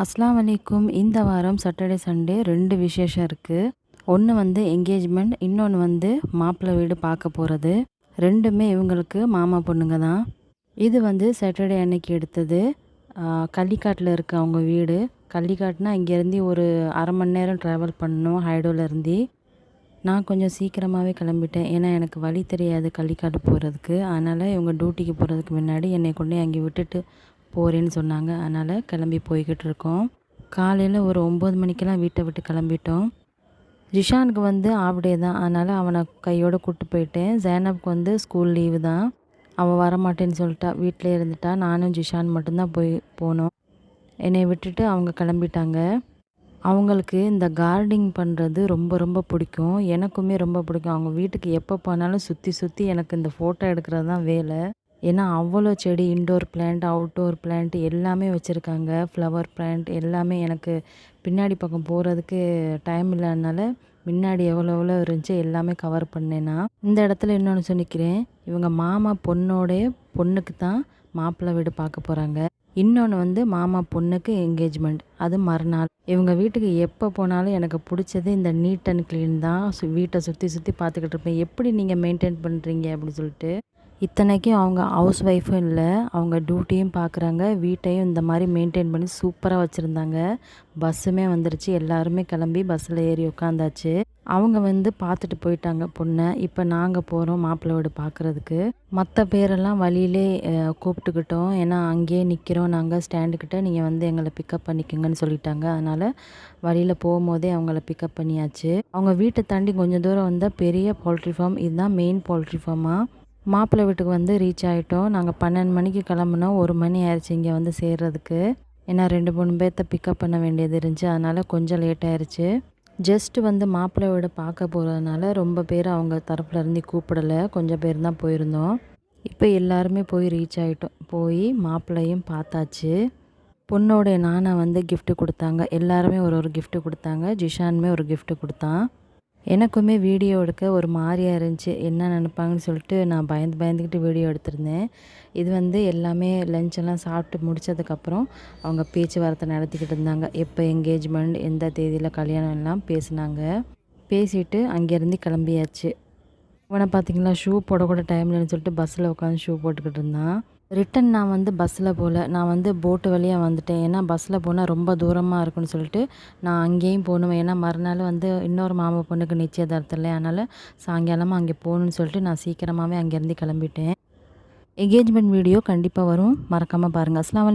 அஸ்ஸலாமு அலைக்கும். இந்த வாரம் சாட்டர்டே, சண்டே 2 விசேஷம் இருக்குது. ஒன்று வந்து என்கேஜ்மெண்ட், இன்னொன்று வந்து மாப்பிள்ளை வீடு பார்க்க போகிறது. 2மே இவங்களுக்கு மாமா பொண்ணுங்க தான். இது வந்து சாட்டர்டே அன்னைக்கு எடுத்தது. கள்ளிக்காட்டில் இருக்குது அவங்க வீடு. கள்ளிக்காட்டுனா இங்கேருந்து ஒரு அரை மணி நேரம் ட்ராவல் பண்ணணும் ஹைடோலேருந்து. நான் கொஞ்சம் சீக்கிரமாகவே கிளம்பிட்டேன். ஏன்னா எனக்கு வழி தெரியாது கள்ளிக்காட்டு போகிறதுக்கு. அதனால் இவங்க டியூட்டிக்கு போகிறதுக்கு முன்னாடி என்னை கொண்டு அங்கே விட்டுட்டு போகிறேன்னு சொன்னாங்க. அதனால் கிளம்பி போய்கிட்டு இருக்கோம். காலையில் ஒரு 9 மணிக்கெல்லாம் வீட்டை விட்டு கிளம்பிட்டோம். ஜிஷானுக்கு வந்து ஆஃப் டே தான், அதனால் அவனை கையோடு கூப்பிட்டு போயிட்டேன். ஜைனப்க்கு வந்து ஸ்கூல் லீவு தான், அவள் வரமாட்டேன்னு சொல்லிட்டா, வீட்டிலே இருந்துட்டா. நானும் ஜிஷான் மட்டும்தான் போனோம். என்னை விட்டுட்டு அவங்க கிளம்பிட்டாங்க. அவங்களுக்கு இந்த கார்டனிங் பண்ணுறது ரொம்ப ரொம்ப பிடிக்கும். எனக்குமே ரொம்ப பிடிக்கும். அவங்க வீட்டுக்கு எப்போ போனாலும் சுற்றி சுற்றி எனக்கு இந்த ஃபோட்டோ எடுக்கிறது தான் வேலை. ஏன்னா அவ்வளோ செடி, இன்டோர் பிளான்ட், அவுட்டோர் பிளான்ட் எல்லாமே வச்சுருக்காங்க. ஃப்ளவர் பிளான்ட் எல்லாமே. எனக்கு பின்னாடி பக்கம் போகிறதுக்கு டைம் இல்லாதனால முன்னாடி எவ்வளோ எவ்வளோ இருந்துச்சு எல்லாமே கவர் பண்ணேன் நான். இந்த இடத்துல இன்னொன்று சொல்லிக்கிறேன், இவங்க மாமா பொண்ணுக்கு தான் மாப்பிள்ளை வீடு பார்க்க போகிறாங்க. இன்னொன்று வந்து மாமா பொண்ணுக்கு என்கேஜ்மெண்ட், அது மறுநாள். இவங்க வீட்டுக்கு எப்போ போனாலும் எனக்கு பிடிச்சது இந்த நீட் அண்ட் க்ளீன் தான். வீட்டை சுற்றி சுற்றி பார்த்துக்கிட்டு இருப்பேன், எப்படி நீங்கள் மெயின்டைன் பண்ணுறீங்க அப்படின்னு சொல்லிட்டு. இத்தனைக்கும் அவங்க ஹவுஸ் ஒய்ஃபும் இல்லை, அவங்க டியூட்டியும் பார்க்குறாங்க, வீட்டையும் இந்த மாதிரி மெயின்டைன் பண்ணி சூப்பராக வச்சுருந்தாங்க. பஸ்ஸுமே வந்துருச்சு, எல்லாருமே கிளம்பி பஸ்ஸில் ஏறி உட்காந்தாச்சு. அவங்க வந்து பார்த்துட்டு போயிட்டாங்க பொண்ணை. இப்போ நாங்கள் போகிறோம் மாப்பிள்ளை வீடு பார்க்குறதுக்கு. மற்ற பேரெல்லாம் வழியிலே கூப்பிட்டுக்கிட்டோம். ஏன்னா அங்கேயே நிற்கிறோம் நாங்கள் ஸ்டாண்டுக்கிட்ட, நீங்கள் வந்து எங்களை பிக்கப் பண்ணிக்கோங்கன்னு சொல்லிட்டாங்க. அதனால் வழியில் போகும்போதே அவங்கள பிக்கப் பண்ணியாச்சு. அவங்க வீட்டை தாண்டி கொஞ்சம் தூரம் வந்தால் பெரிய போல்ட்ரி ஃபார்ம், இதுதான் மெயின் போல்ட்ரி ஃபார்மாக. மாப்பிள்ளை வீட்டுக்கு வந்து ரீச் ஆகிட்டோம். நாங்கள் 12 மணிக்கு கிளம்புனோம். 1 மணி ஆயிடுச்சு இங்கே வந்து சேர்றதுக்கு. ஏன்னா 2-3 பேர்த்த பிக்கப் பண்ண வேண்டியது இருந்துச்சு, அதனால் கொஞ்சம் லேட் ஆயிடுச்சு. ஜஸ்ட்டு வந்து மாப்பிள்ளை வீடு பார்க்க போகிறதுனால ரொம்ப பேர் அவங்க தரப்புலேருந்து கூப்பிடலை, கொஞ்சம் பேர் தான் போயிருந்தோம். இப்போ எல்லாருமே போய் ரீச் ஆகிட்டோம். போய் மாப்பிள்ளையும் பார்த்தாச்சு. பொண்ணோடைய நானா வந்து கிஃப்ட்டு கொடுத்தாங்க. எல்லாருமே ஒரு கிஃப்ட்டு கொடுத்தாங்க. ஜிஷானுமே ஒரு கிஃப்ட்டு கொடுத்தான். எனக்குமே வீடியோ எடுக்க ஒரு மாதிரியாக இருந்துச்சு, என்ன நினைப்பாங்கன்னு சொல்லிட்டு நான் பயந்துக்கிட்டு வீடியோ எடுத்திருந்தேன். இது வந்து எல்லாமே லஞ்செல்லாம் சாப்பிட்டு முடித்ததுக்கப்புறம் அவங்க பேச்சுவார்த்தை நடத்திக்கிட்டு இருந்தாங்க. எப்போ என்கேஜ்மெண்ட், எந்த தேதியில் கல்யாணம் எல்லாம் பேசினாங்க. பேசிவிட்டு அங்கேருந்து கிளம்பியாச்சு. அவனை பார்த்திங்களா, ஷூ போடக்கூட டைம் இல்லைன்னு சொல்லிட்டு பஸ்ஸில் உட்காந்து ஷூ போட்டுக்கிட்டு இருந்தான். ரிட்டன் நான் வந்து பஸ்ஸில் போகல, நான் வந்து போட்டு வழியாக வந்துட்டேன். ஏன்னா பஸ்ஸில் போனால் ரொம்ப தூரமாக இருக்குன்னு சொல்லிட்டு நான் அங்கேயும் போகணும். ஏன்னா மறுநாள் வந்து இன்னொரு மாமா பொண்ணுக்கு நிச்சயதார்த்தம் இல்லை, அதனால் சாயங்காலமாக அங்கே போகணுன்னு சொல்லிட்டு நான் சீக்கிரமாகவே அங்கேருந்து கிளம்பிட்டேன். என்கேஜ்மெண்ட் வீடியோ கண்டிப்பாக வரும், மறக்காமல் பாருங்கள். அஸ்ஸலாமு அலைக்கும்.